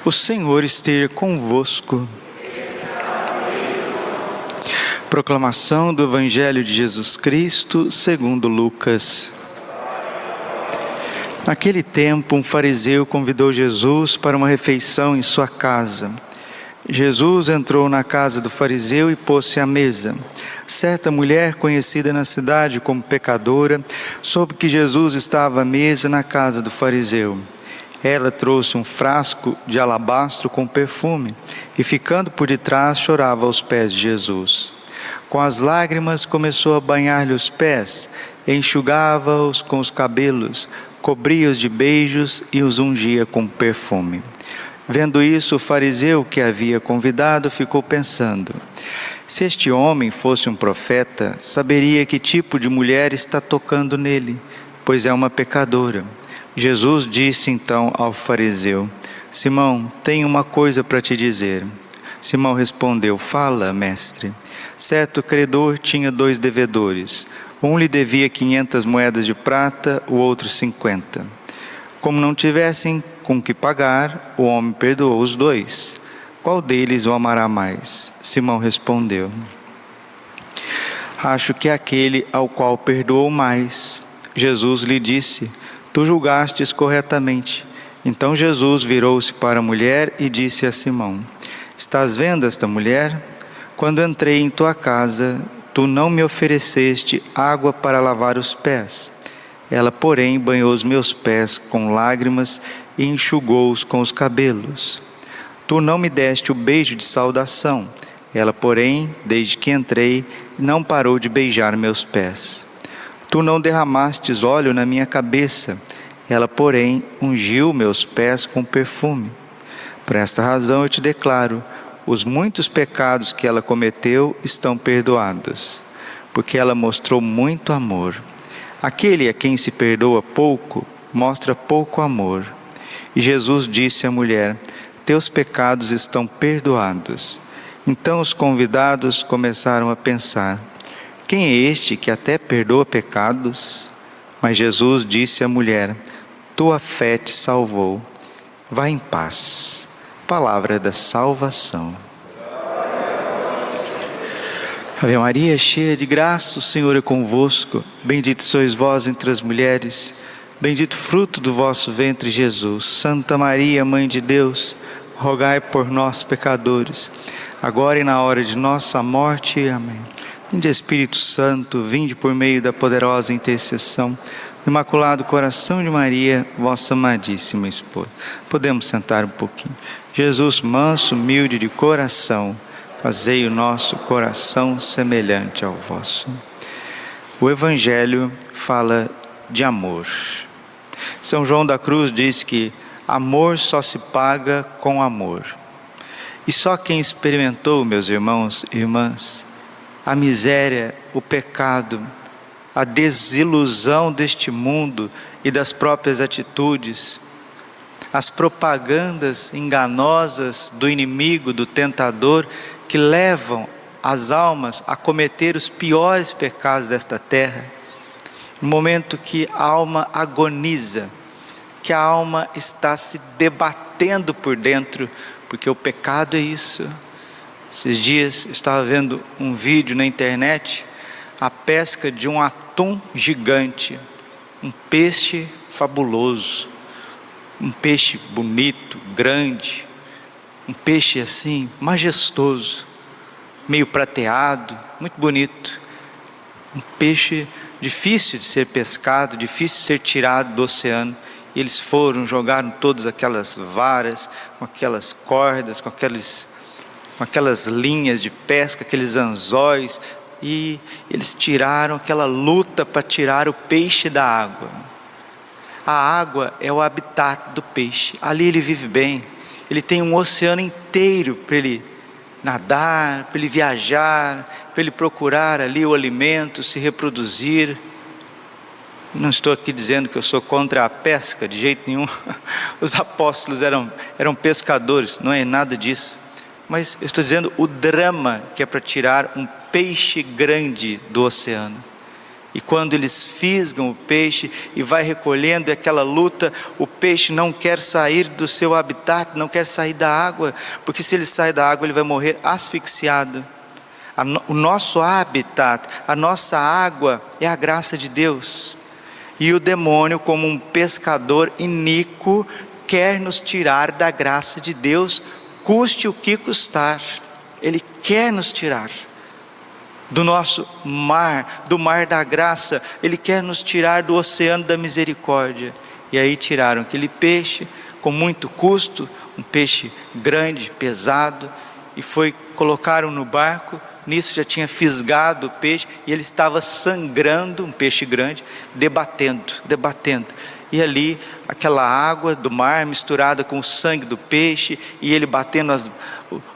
O Senhor esteja convosco. Proclamação do Evangelho de Jesus Cristo segundo Lucas. Naquele tempo, um fariseu convidou Jesus para uma refeição em sua casa. Jesus entrou na casa do fariseu e pôs-se à mesa. Certa mulher, conhecida na cidade como pecadora, soube que Jesus estava à mesa na casa do fariseu. Ela trouxe um frasco de alabastro com perfume e, ficando por detrás, chorava aos pés de Jesus. Com as lágrimas, começou a banhar-lhe os pés, enxugava-os com os cabelos, cobria-os de beijos e os ungia com perfume. Vendo isso, o fariseu que a havia convidado ficou pensando: se este homem fosse um profeta, saberia que tipo de mulher está tocando nele, pois é uma pecadora. Jesus disse então ao fariseu: Simão, tenho uma coisa para te dizer. Simão respondeu: fala, mestre. Certo credor tinha 2 devedores. Um lhe devia 500 moedas de prata, o outro 50. Como não tivessem com que pagar, o homem perdoou os 2. Qual deles o amará mais? Simão respondeu: acho que é aquele ao qual perdoou mais. Jesus lhe disse: tu julgastes corretamente. Então Jesus virou-se para a mulher e disse a Simão: estás vendo esta mulher? Quando entrei em tua casa, tu não me ofereceste água para lavar os pés. Ela, porém, banhou os meus pés com lágrimas e enxugou-os com os cabelos. Tu não me deste o beijo de saudação. Ela, porém, desde que entrei, não parou de beijar meus pés. Tu não derramastes óleo na minha cabeça. Ela, porém, ungiu meus pés com perfume. Por esta razão eu te declaro: os muitos pecados que ela cometeu estão perdoados, porque ela mostrou muito amor. Aquele a quem se perdoa pouco, mostra pouco amor. E Jesus disse à mulher: teus pecados estão perdoados. Então os convidados começaram a pensar: quem é este que até perdoa pecados? Mas Jesus disse à mulher: tua fé te salvou. Vá em paz. Palavra da salvação. Ave Maria, cheia de graça, o Senhor é convosco. Bendita sois vós entre as mulheres. Bendito fruto do vosso ventre, Jesus. Santa Maria, Mãe de Deus, rogai por nós, pecadores, agora e na hora de nossa morte. Amém. Vinde, Espírito Santo, vinde por meio da poderosa intercessão do Imaculado Coração de Maria, vossa amadíssima esposa. Podemos sentar um pouquinho. Jesus, manso, humilde de coração, fazei o nosso coração semelhante ao vosso. O Evangelho fala de amor. São João da Cruz diz que amor só se paga com amor. E só quem experimentou, meus irmãos e irmãs, a miséria, o pecado, a desilusão deste mundo e das próprias atitudes, as propagandas enganosas do inimigo, do tentador, que levam as almas a cometer os piores pecados desta terra, no momento que a alma agoniza, que a alma está se debatendo por dentro, porque o pecado é isso. Esses dias eu estava vendo um vídeo na internet, a pesca de um atum gigante, um peixe fabuloso, um peixe bonito, grande, um peixe assim, majestoso, meio prateado, muito bonito, um peixe difícil de ser pescado, difícil de ser tirado do oceano. E eles foram, jogaram todas aquelas varas, com aquelas cordas, com aquelas linhas de pesca, aqueles anzóis, e eles tiraram aquela luta para tirar o peixe da água. A água é o habitat do peixe, ali ele vive bem, ele tem um oceano inteiro para ele nadar, para ele viajar, para ele procurar ali o alimento, se reproduzir. Não estou aqui dizendo que eu sou contra a pesca, de jeito nenhum. Os apóstolos eram pescadores, não é nada disso. Mas eu estou dizendo o drama que é para tirar um peixe grande do oceano. E quando eles fisgam o peixe e vai recolhendo, é aquela luta, o peixe não quer sair do seu habitat, não quer sair da água, porque se ele sai da água ele vai morrer asfixiado. O nosso habitat, a nossa água é a graça de Deus. E o demônio, como um pescador iníquo, quer nos tirar da graça de Deus, custe o que custar. Ele quer nos tirar do nosso mar, do mar da graça. Ele quer nos tirar do oceano da misericórdia. E aí tiraram aquele peixe com muito custo, um peixe grande, pesado, e colocaram no barco. Nisso já tinha fisgado o peixe e ele estava sangrando, um peixe grande, debatendo. E ali aquela água do mar misturada com o sangue do peixe, e ele batendo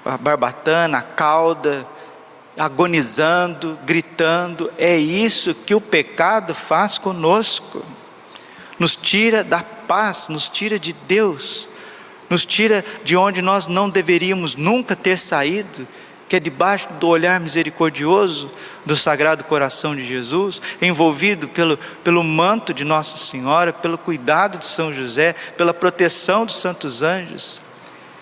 a barbatana, a cauda, agonizando, gritando. É isso que o pecado faz conosco. Nos tira da paz, nos tira de Deus, nos tira de onde nós não deveríamos nunca ter saído, que é debaixo do olhar misericordioso do Sagrado Coração de Jesus, envolvido pelo manto de Nossa Senhora, pelo cuidado de São José, pela proteção dos santos anjos.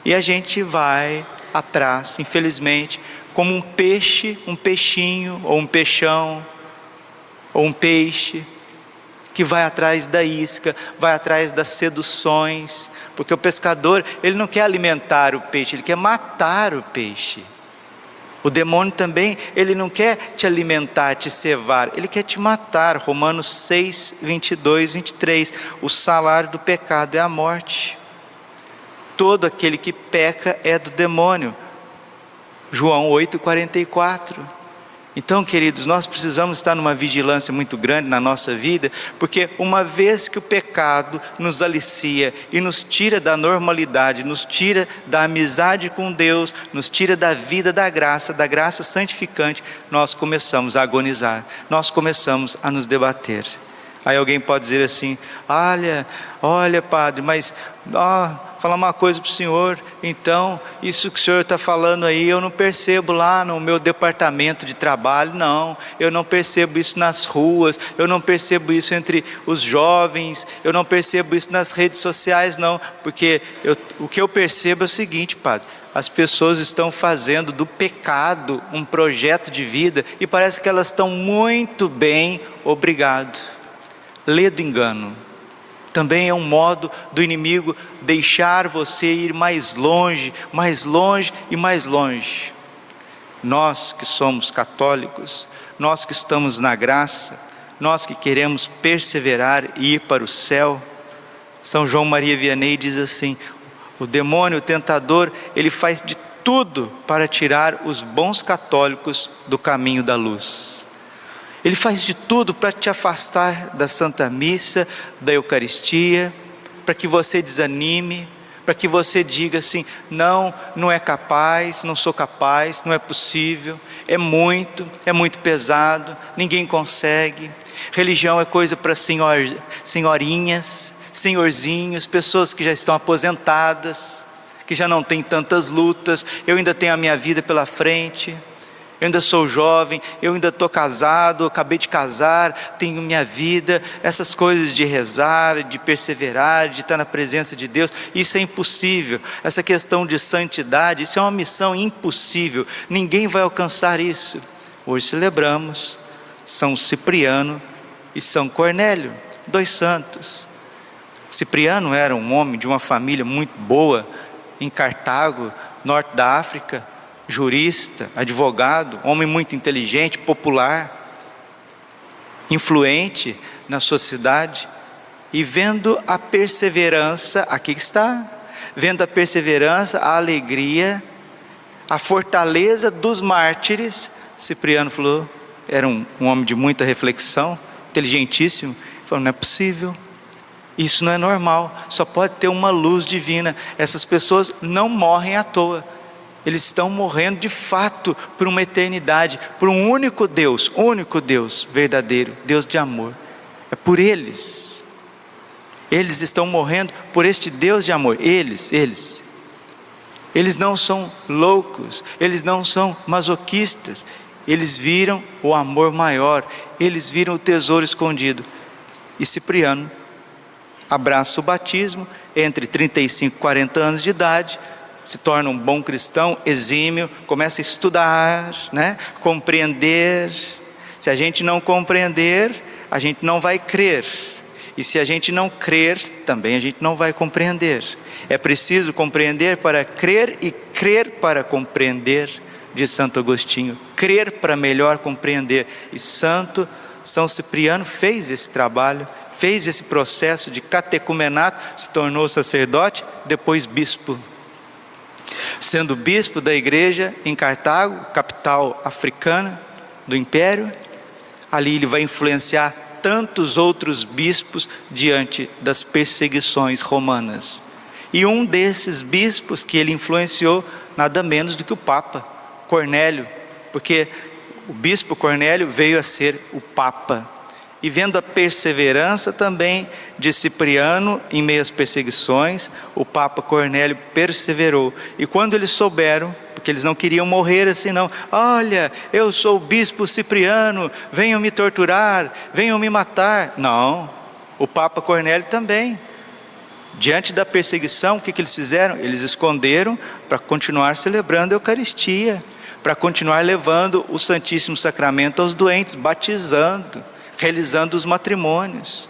E a gente vai atrás, infelizmente, como um peixe, um peixinho, ou um peixão, ou um peixe, que vai atrás da isca, vai atrás das seduções, porque o pescador, ele não quer alimentar o peixe, ele quer matar o peixe. O demônio também, ele não quer te alimentar, te cevar, ele quer te matar. Romanos 6, 22, 23, o salário do pecado é a morte. Todo aquele que peca é do demônio. João 8, 44. Então, queridos, nós precisamos estar numa vigilância muito grande na nossa vida, porque uma vez que o pecado nos alicia e nos tira da normalidade, nos tira da amizade com Deus, nos tira da vida da graça santificante, nós começamos a agonizar, nós começamos a nos debater. Aí alguém pode dizer assim: olha padre, mas falar uma coisa para o senhor, então isso que o senhor está falando aí, eu não percebo lá no meu departamento de trabalho, não, eu não percebo isso nas ruas, eu não percebo isso entre os jovens, eu não percebo isso nas redes sociais, não, porque o que eu percebo é o seguinte, padre: as pessoas estão fazendo do pecado um projeto de vida, e parece que elas estão muito bem, obrigado. Lê do engano. Também é um modo do inimigo deixar você ir mais longe e mais longe. Nós que somos católicos, nós que estamos na graça, nós que queremos perseverar e ir para o céu, São João Maria Vianney diz assim: o demônio, o tentador, ele faz de tudo para tirar os bons católicos do caminho da luz. Ele faz de tudo para te afastar da Santa Missa, da Eucaristia, para que você desanime, para que você diga assim: não é capaz, não sou capaz, não é possível, é muito pesado, ninguém consegue. Religião é coisa para senhorinhas, senhorzinhos, pessoas que já estão aposentadas, que já não têm tantas lutas. Eu ainda tenho a minha vida pela frente, eu ainda sou jovem, eu ainda estou casado, acabei de casar, tenho minha vida. Essas coisas de rezar, de perseverar, de estar na presença de Deus, isso é impossível. Essa questão de santidade, isso é uma missão impossível, ninguém vai alcançar isso. Hoje celebramos São Cipriano e São Cornélio, 2 santos. Cipriano era um homem de uma família muito boa, em Cartago, norte da África, jurista, advogado, homem muito inteligente, popular, influente na sociedade. E vendo a perseverança, aqui está, vendo a perseverança, a alegria, a fortaleza dos mártires, Cipriano falou, era um homem de muita reflexão, inteligentíssimo, falou: não é possível, isso não é normal, só pode ter uma luz divina. Essas pessoas não morrem à toa, eles estão morrendo de fato por uma eternidade, por um único Deus verdadeiro, Deus de amor. É por eles estão morrendo por este Deus de amor. Eles não são loucos, eles não são masoquistas, Eles viram o amor maior, eles viram o tesouro escondido. E Cipriano abraça o batismo entre 35 e 40 anos de idade, se torna um bom cristão, exímio, começa a estudar, compreender. Se a gente não compreender, a gente não vai crer. E se a gente não crer, também a gente não vai compreender. É preciso compreender para crer e crer para compreender, diz Santo Agostinho. Crer para melhor compreender. E São Cipriano fez esse trabalho, fez esse processo de catecumenato, se tornou sacerdote, depois bispo. Sendo bispo da igreja em Cartago, capital africana do império, ali ele vai influenciar tantos outros bispos diante das perseguições romanas. E um desses bispos que ele influenciou, nada menos do que o Papa Cornélio, porque o bispo Cornélio veio a ser o Papa. E vendo a perseverança também de Cipriano em meio às perseguições, o Papa Cornélio perseverou. E quando eles souberam, porque eles não queriam morrer assim não, olha, eu sou o bispo Cipriano, venham me torturar, venham me matar. Não, o Papa Cornélio também. Diante da perseguição, o que eles fizeram? Eles esconderam para continuar celebrando a Eucaristia, para continuar levando o Santíssimo Sacramento aos doentes, batizando, realizando os matrimônios,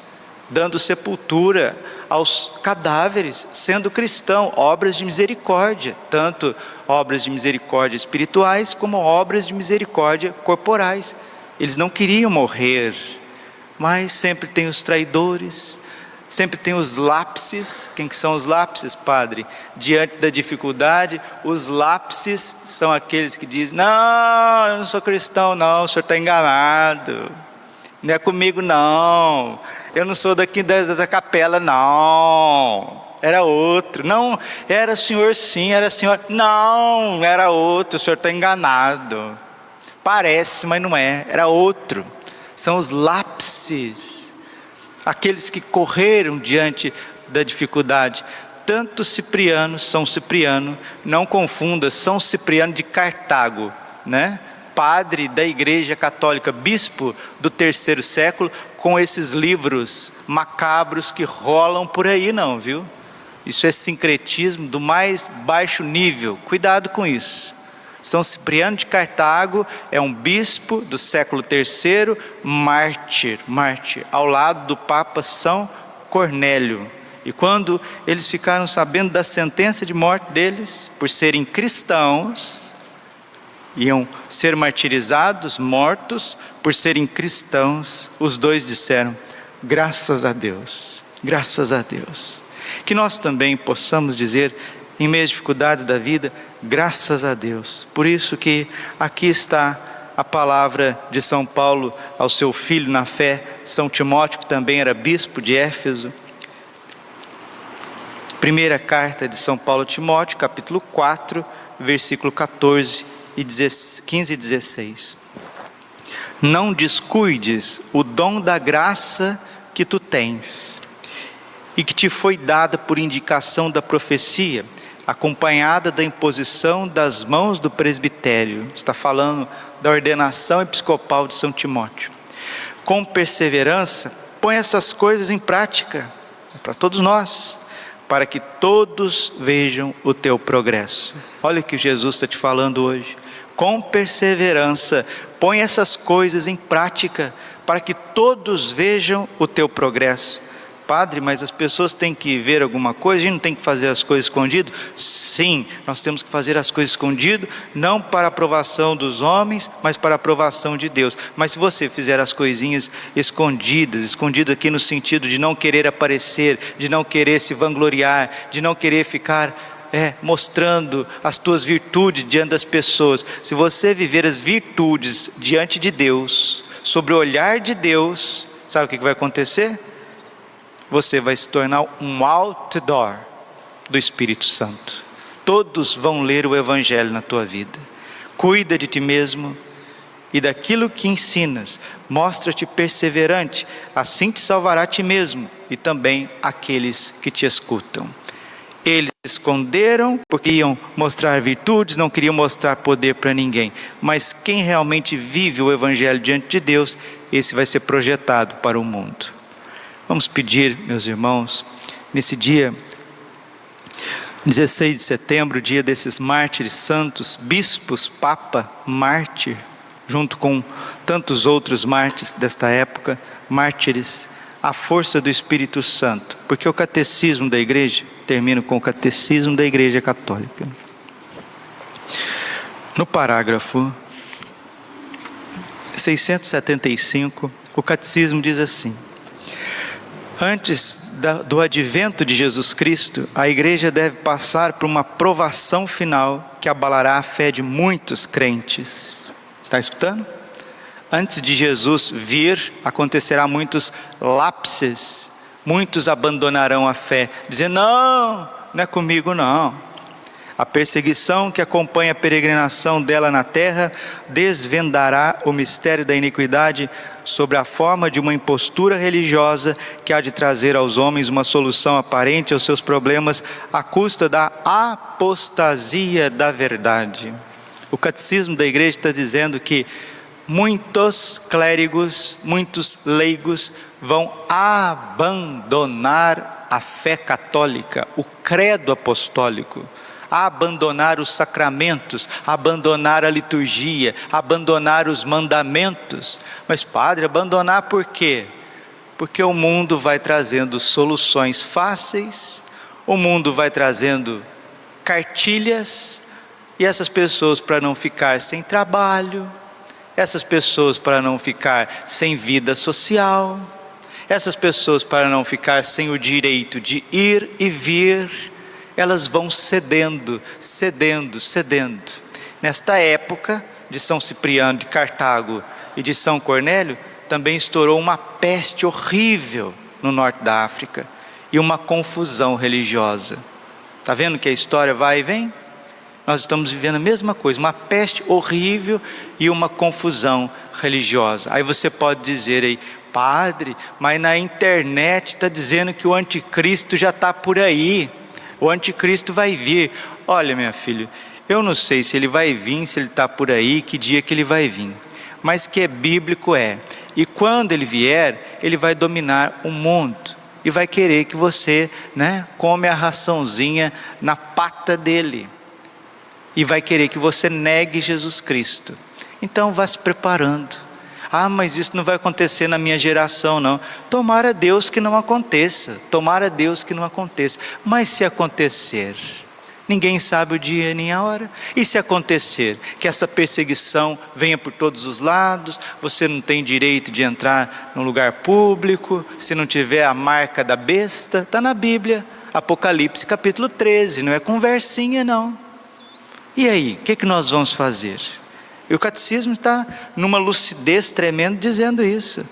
dando sepultura aos cadáveres, sendo cristão, obras de misericórdia, tanto obras de misericórdia espirituais, como obras de misericórdia corporais. Eles não queriam morrer, mas sempre tem os traidores, sempre tem os lápses. Quem que são os lápses, padre? Diante da dificuldade, os lápses são aqueles que dizem, não, eu não sou cristão não, o senhor está enganado. Não é comigo não, eu não sou daqui da capela não, era outro. Não, era o senhor sim, era a senhora, não, era outro, o senhor está enganado. Parece, mas não é, era outro. São os lápses, aqueles que correram diante da dificuldade. Tanto Cipriano, São Cipriano, não confunda, São Cipriano de Cartago, padre da Igreja Católica, bispo do 3º século, com esses livros macabros que rolam por aí não, viu? Isso é sincretismo do mais baixo nível, cuidado com isso. São Cipriano de Cartago é um bispo do século 3º, mártir, ao lado do Papa São Cornélio. E quando eles ficaram sabendo da sentença de morte deles, por serem cristãos, iam ser martirizados, mortos, por serem cristãos, os dois disseram, graças a Deus, graças a Deus. Que nós também possamos dizer, em meio às dificuldades da vida, graças a Deus. Por isso que aqui está a palavra de São Paulo ao seu filho na fé, São Timóteo, que também era bispo de Éfeso. Primeira carta de São Paulo a Timóteo, capítulo 4, versículo 14 e 15 e 16. Não descuides o dom da graça que tu tens e que te foi dada por indicação da profecia, acompanhada da imposição das mãos do presbitério. Está falando da ordenação episcopal de São Timóteo. Com perseverança, põe essas coisas em prática, para todos nós, para que todos vejam o teu progresso. Olha o que Jesus está te falando hoje. Com perseverança, põe essas coisas em prática, para que todos vejam o teu progresso. Padre, mas as pessoas têm que ver alguma coisa, a gente não tem que fazer as coisas escondido? Sim, nós temos que fazer as coisas escondido, não para a aprovação dos homens, mas para a aprovação de Deus. Mas se você fizer as coisinhas escondidas aqui no sentido de não querer aparecer, de não querer se vangloriar, de não querer ficar mostrando as tuas virtudes diante das pessoas, se você viver as virtudes diante de Deus, sobre o olhar de Deus, sabe o que vai acontecer? Você vai se tornar um outdoor do Espírito Santo. Todos vão ler o Evangelho na tua vida. Cuida de ti mesmo e daquilo que ensinas. Mostra-te perseverante, assim te salvará a ti mesmo e também aqueles que te escutam. Eles esconderam porque iam mostrar virtudes, não queriam mostrar poder para ninguém. Mas quem realmente vive o Evangelho diante de Deus, esse vai ser projetado para o mundo. Vamos pedir, meus irmãos, nesse dia 16 de setembro, dia desses mártires santos, bispos, papa, mártir, junto com tantos outros mártires desta época, mártires, a força do Espírito Santo, porque o catecismo da igreja, termino com o catecismo da Igreja Católica. No parágrafo 675, o catecismo diz assim: antes do advento de Jesus Cristo, a igreja deve passar por uma provação final que abalará a fé de muitos crentes. Está escutando? Antes de Jesus vir, acontecerá muitos lapses, muitos abandonarão a fé, dizendo: não é comigo não. A perseguição que acompanha a peregrinação dela na terra desvendará o mistério da iniquidade sobre a forma de uma impostura religiosa que há de trazer aos homens uma solução aparente aos seus problemas à custa da apostasia da verdade. O catecismo da igreja está dizendo que muitos clérigos, muitos leigos vão abandonar a fé católica, o credo apostólico, abandonar os sacramentos, abandonar a liturgia, abandonar os mandamentos. Mas padre, abandonar por quê? Porque o mundo vai trazendo soluções fáceis, o mundo vai trazendo cartilhas, e essas pessoas, para não ficar sem trabalho, essas pessoas para não ficar sem vida social, essas pessoas para não ficar sem o direito de ir e vir, elas vão cedendo. Nesta época de São Cipriano de Cartago e de São Cornélio, também estourou uma peste horrível no norte da África e uma confusão religiosa. Está vendo que a história vai e vem? Nós estamos vivendo a mesma coisa, uma peste horrível e uma confusão religiosa. Aí você pode dizer aí: padre, mas na internet está dizendo que o anticristo já está por aí, o anticristo vai vir. Olha, minha filha, eu não sei se ele vai vir, se ele está por aí, que dia que ele vai vir, mas que é bíblico é, e quando ele vier, ele vai dominar o mundo, e vai querer que você, come a raçãozinha na pata dele, e vai querer que você negue Jesus Cristo. Então vá se preparando. Mas isso não vai acontecer na minha geração não. Tomara Deus que não aconteça, mas se acontecer, ninguém sabe o dia nem a hora. E se acontecer que essa perseguição venha por todos os lados, você não tem direito de entrar num lugar público, se não tiver a marca da besta, está na Bíblia, Apocalipse capítulo 13, não é conversinha não. E aí, o que nós vamos fazer? E o catecismo está numa lucidez tremenda dizendo isso.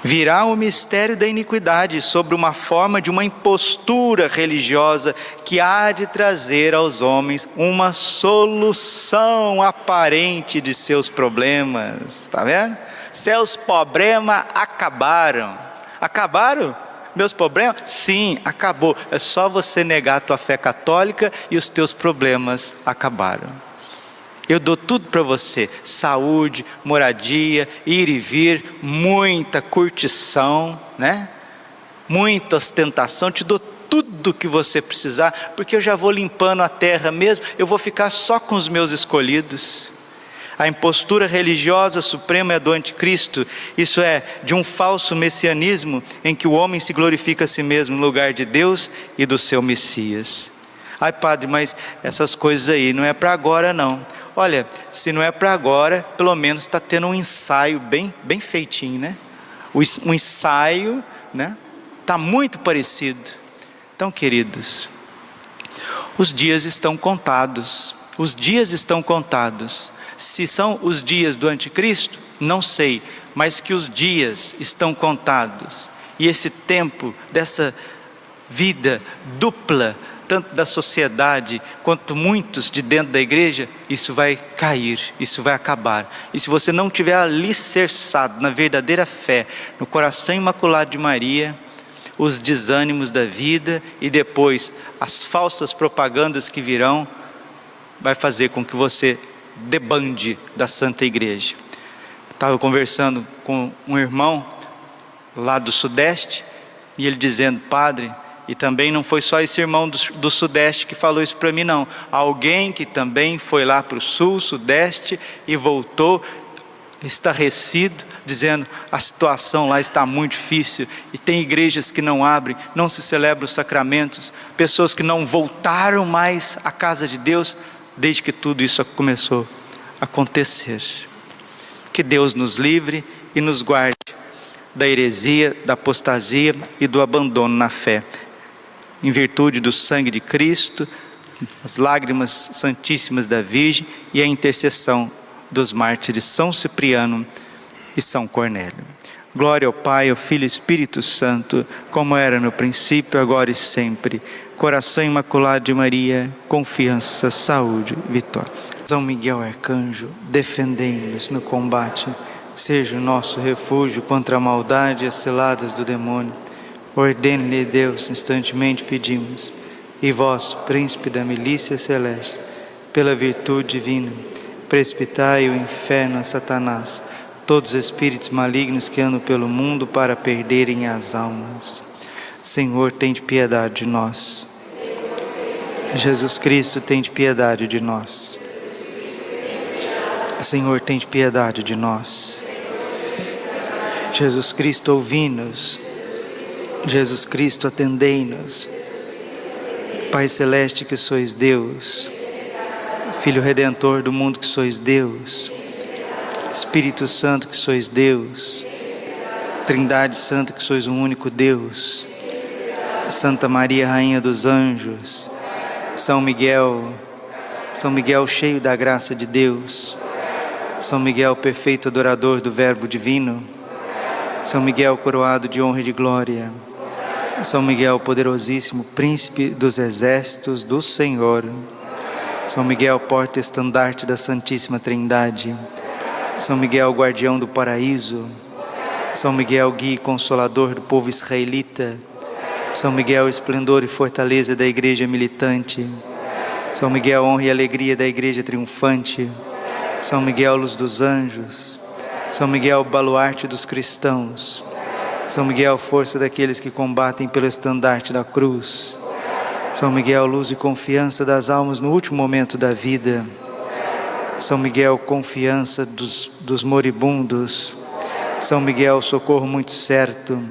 Virá o mistério da iniquidade sobre uma forma de uma impostura religiosa que há de trazer aos homens uma solução aparente de seus problemas. Está vendo? Seus problemas acabaram. Acabaram? Meus problemas? Sim, acabou. É só você negar a tua fé católica e os teus problemas acabaram. Eu dou tudo para você: saúde, moradia, ir e vir, muita curtição, muita ostentação. Te dou tudo que você precisar, porque eu já vou limpando a terra mesmo, eu vou ficar só com os meus escolhidos. A impostura religiosa suprema é do anticristo, isso é, de um falso messianismo em que o homem se glorifica a si mesmo no lugar de Deus e do seu Messias. Ai padre, mas essas coisas aí não é para agora não. Olha, se não é para agora, pelo menos está tendo um ensaio bem feitinho, Um ensaio, está muito parecido. Então, queridos, os dias estão contados. Se são os dias do anticristo, não sei, mas que os dias estão contados. E esse tempo dessa vida dupla, tanto da sociedade quanto muitos de dentro da igreja, isso vai cair, isso vai acabar. E se você não tiver alicerçado na verdadeira fé, no coração imaculado de Maria, os desânimos da vida e depois as falsas propagandas que virão, vai fazer com que você debande da Santa Igreja. Estava conversando com um irmão lá do Sudeste, e ele dizendo: padre, e também não foi só esse irmão do Sudeste que falou isso para mim não, alguém que também foi lá para o Sul, Sudeste e voltou estarrecido, dizendo: a situação lá está muito difícil, e tem igrejas que não abrem, não se celebram os sacramentos, pessoas que não voltaram mais à casa de Deus, desde que tudo isso começou a acontecer. Que Deus nos livre e nos guarde da heresia, da apostasia e do abandono na fé, em virtude do sangue de Cristo, as lágrimas santíssimas da Virgem e a intercessão dos mártires São Cipriano e São Cornélio. Glória ao Pai, ao Filho e ao Espírito Santo, como era no princípio, agora e sempre. Coração Imaculado de Maria, confiança, saúde, vitória. São Miguel Arcanjo, defendei-nos no combate, seja o nosso refúgio contra a maldade e as ciladas do demônio. Ordene-lhe Deus, instantemente pedimos. E vós, príncipe da milícia celeste, pela virtude divina, precipitai o inferno a Satanás, todos os espíritos malignos que andam pelo mundo para perderem as almas. Senhor, tende piedade de nós. Jesus Cristo, tende piedade de nós. Senhor, tende piedade de nós. Jesus Cristo, ouvi-nos. Jesus Cristo, atendei-nos. Pai Celeste, que sois Deus, Filho Redentor do mundo, que sois Deus, Espírito Santo, que sois Deus, Trindade Santa, que sois um único Deus, Santa Maria, Rainha dos Anjos, São Miguel cheio da graça de Deus, São Miguel perfeito adorador do Verbo Divino, São Miguel coroado de honra e de glória, São Miguel poderosíssimo, príncipe dos exércitos do Senhor, São Miguel porta-estandarte da Santíssima Trindade, São Miguel guardião do paraíso, São Miguel guia e consolador do povo israelita, São Miguel esplendor e fortaleza da igreja militante, São Miguel honra e alegria da igreja triunfante, São Miguel luz dos anjos, São Miguel baluarte dos cristãos, São Miguel força daqueles que combatem pelo estandarte da cruz, São Miguel luz e confiança das almas no último momento da vida, São Miguel confiança dos moribundos, São Miguel socorro muito certo,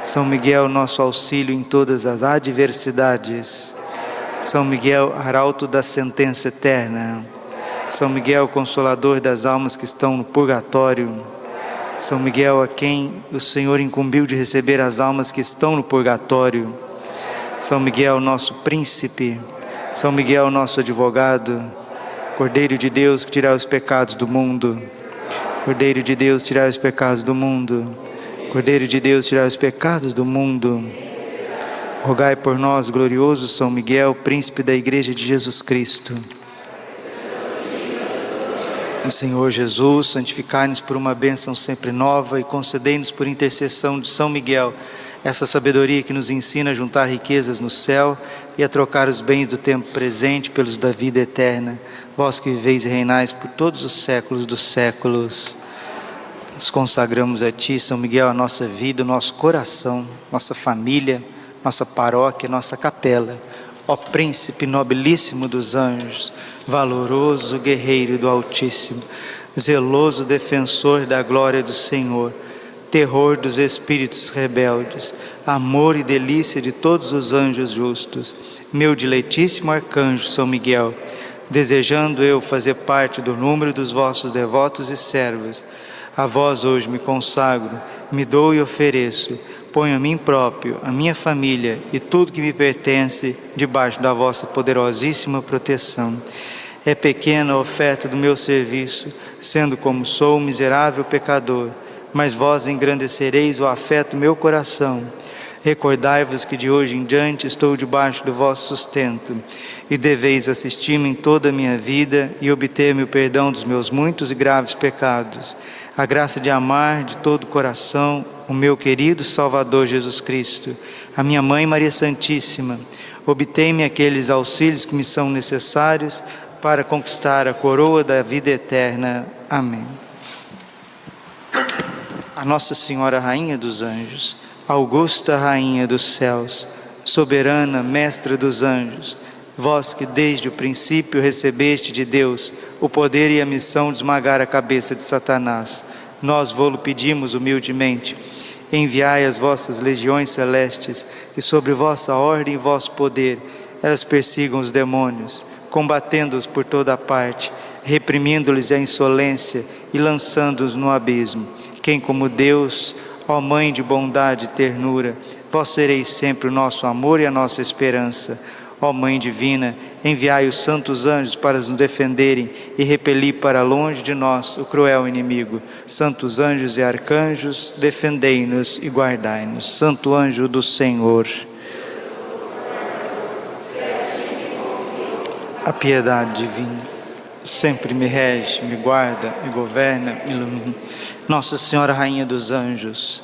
São Miguel nosso auxílio em todas as adversidades, São Miguel arauto da sentença eterna, São Miguel consolador das almas que estão no purgatório, São Miguel a quem o Senhor incumbiu de receber as almas que estão no purgatório, São Miguel nosso príncipe, São Miguel nosso advogado, Cordeiro de Deus que tirai os pecados do mundo, Cordeiro de Deus tirai os pecados do mundo, Cordeiro de Deus tirai os pecados do mundo, rogai por nós, glorioso São Miguel, príncipe da Igreja de Jesus Cristo. Senhor Jesus, santificai-nos por uma bênção sempre nova e concedei-nos por intercessão de São Miguel essa sabedoria que nos ensina a juntar riquezas no céu e a trocar os bens do tempo presente pelos da vida eterna. Vós que viveis e reinais por todos os séculos dos séculos, nos consagramos a Ti, São Miguel, a nossa vida, o nosso coração, nossa família, nossa paróquia, nossa capela. Ó Príncipe nobilíssimo dos anjos, valoroso guerreiro do Altíssimo, zeloso defensor da glória do Senhor, terror dos espíritos rebeldes, amor e delícia de todos os anjos justos, meu diletíssimo arcanjo São Miguel, desejando eu fazer parte do número dos vossos devotos e servos, a vós hoje me consagro, me dou e ofereço, ponho a mim próprio, a minha família e tudo que me pertence debaixo da vossa poderosíssima proteção. É pequena a oferta do meu serviço, sendo como sou um miserável pecador, mas vós engrandecereis o afeto do meu coração. Recordai-vos que de hoje em diante estou debaixo do vosso sustento, e deveis assistir-me em toda a minha vida e obter-me o perdão dos meus muitos e graves pecados. a graça de amar de todo o coração o meu querido Salvador Jesus Cristo, a minha Mãe Maria Santíssima. Obtém-me aqueles auxílios que me são necessários para conquistar a coroa da vida eterna. Amém. A Nossa Senhora Rainha dos Anjos, augusta Rainha dos céus, soberana Mestra dos anjos, vós que desde o princípio recebeste de Deus o poder e a missão de esmagar a cabeça de Satanás, nós vô-lo pedimos humildemente. Enviai as vossas legiões celestes, que sobre vossa ordem e vosso poder elas persigam os demônios, combatendo-os por toda a parte, reprimindo-lhes a insolência e lançando-os no abismo. Quem como Deus, ó Mãe de bondade e ternura, vós sereis sempre o nosso amor e a nossa esperança. Ó Mãe divina, enviai os santos anjos para nos defenderem e repelir para longe de nós o cruel inimigo. Santos anjos e arcanjos, defendei-nos e guardai-nos. Santo anjo do Senhor, a piedade divina sempre me rege, me guarda, me governa, me ilumina. Nossa Senhora Rainha dos Anjos,